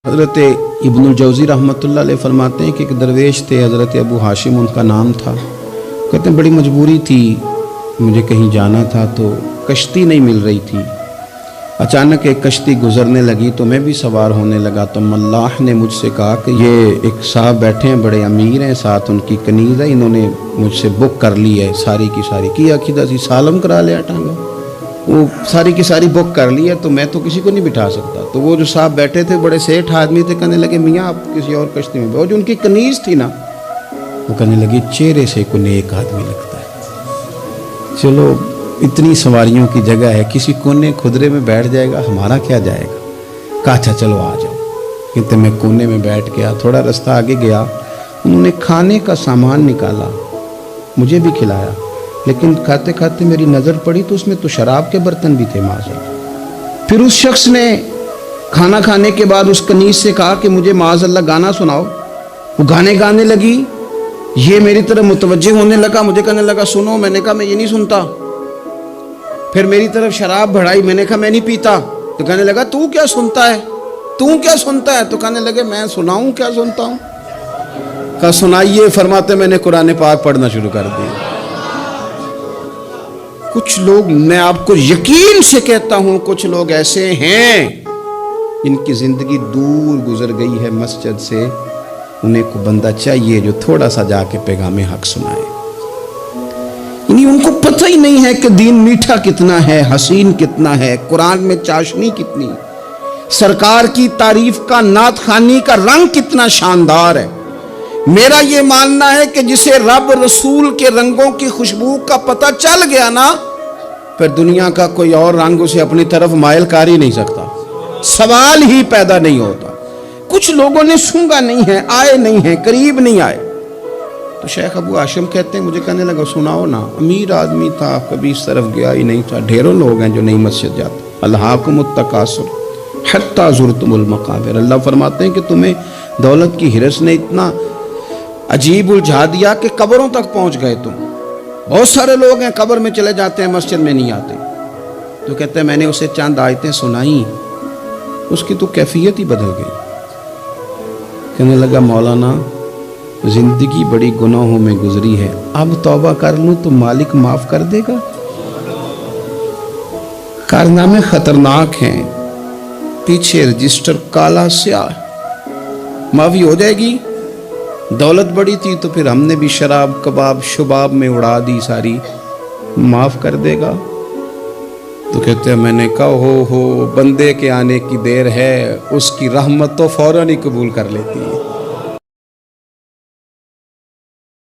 حضرت ابن الجوزی رحمۃ اللہ علیہ فرماتے ہیں کہ ایک درویش تھے، حضرت ابو ہاشم ان کا نام تھا۔ کہتے ہیں بڑی مجبوری تھی، مجھے کہیں جانا تھا تو کشتی نہیں مل رہی تھی۔ اچانک ایک کشتی گزرنے لگی تو میں بھی سوار ہونے لگا تو ملاح نے مجھ سے کہا کہ یہ ایک صاحب بیٹھے ہیں، بڑے امیر ہیں، ساتھ ان کی کنیز ہے، انہوں نے مجھ سے بک کر لی ہے ساری کی ساری، کی عقیدہ سی سالم کرا لیا ٹانگا، وہ ساری کی ساری بک کر لی ہے تو میں تو کسی کو نہیں بٹھا سکتا۔ تو وہ جو صاحب بیٹھے تھے بڑے سیٹھ آدمی تھے، کہنے لگے میاں آپ کسی اور کشتی میں بیٹھو۔ جو ان کی کنیز تھی نا وہ کہنے لگی چہرے سے کوئی نیک آدمی لگتا ہے، چلو اتنی سواریوں کی جگہ ہے، کسی کونے خدرے میں بیٹھ جائے گا، ہمارا کیا جائے گا۔ کہا اچھا چلو آ جاؤ۔ کہتے میں کونے میں بیٹھ گیا، تھوڑا رستہ آگے گیا، انہوں نے کھانے کا سامان نکالا، مجھے بھی کھلایا، لیکن کھاتے کھاتے میری نظر پڑی تو اس میں تو شراب کے برتن بھی تھے معاذ۔ پھر اس شخص نے کھانا کھانے کے بعد اس کنیز سے کہا کہ مجھے معاذ اللہ گانا سناؤ۔ وہ گانے گانے لگی، یہ میری طرف متوجہ ہونے لگا، مجھے کہنے لگا سنو، میں نے کہا میں یہ نہیں سنتا۔ پھر میری طرف شراب بڑھائی، میں نے کہا میں نہیں پیتا۔ تو کہنے لگا تو کیا سنتا ہے، تو کیا سنتا ہے؟ تو کہنے لگے میں سناؤں کیا سنتا ہوں؟ کہا سنائیے۔ فرماتے میں نے قرآن پاک پڑھنا شروع کر دیا۔ کچھ لوگ، میں آپ کو یقین سے کہتا ہوں، کچھ لوگ ایسے ہیں جن کی زندگی دور گزر گئی ہے مسجد سے، انہیں کو بندہ چاہیے جو تھوڑا سا جا کے پیغام حق سنائے۔ یعنی ان کو پتہ ہی نہیں ہے کہ دین میٹھا کتنا ہے، حسین کتنا ہے، قرآن میں چاشنی کتنی، سرکار کی تعریف کا، نعت خوانی کا رنگ کتنا شاندار ہے۔ میرا یہ ماننا ہے کہ جسے رب رسول کے رنگوں کی خوشبو کا پتہ چل گیا نا، پھر دنیا کا کوئی اور رنگ اسے اپنی طرف مائل کر ہی نہیں سکتا، سوال ہی پیدا نہیں ہوتا۔ کچھ لوگوں نے سونگا نہیں ہے، آئے نہیں ہیں، قریب نہیں آئے۔ تو شیخ ابو ہاشم کہتے ہیں مجھے کہنے لگا سناؤ نا، امیر آدمی تھا، کبھی اس طرف گیا ہی نہیں تھا۔ ڈھیروں لوگ ہیں جو نہیں مسجد جاتے۔ الہاکم التکاثر حتی زرتم المقابر، اللہ فرماتے ہیں کہ تمہیں دولت کی ہرس نے اتنا عجیب الجھا دیا کہ قبروں تک پہنچ گئے تم۔ بہت سارے لوگ ہیں قبر میں چلے جاتے ہیں، مسجد میں نہیں آتے۔ تو کہتے ہیں میں نے اسے چند آیتیں سنائیں، اس کی تو کیفیت ہی بدل گئی۔ کہنے لگا مولانا زندگی بڑی گناہوں میں گزری ہے، اب توبہ کر لوں تو مالک معاف کر دے گا؟ کارنامے خطرناک ہیں، پیچھے رجسٹر کالا سیاہ، معافی ہو جائے گی۔ دولت بڑی تھی تو پھر ہم نے بھی شراب کباب شباب میں اڑا دی ساری، معاف کر دے گا؟ تو کہتے ہیں میں نے کہا ہو بندے کے آنے کی دیر ہے، اس کی رحمت تو فوراً ہی قبول کر لیتی ہے۔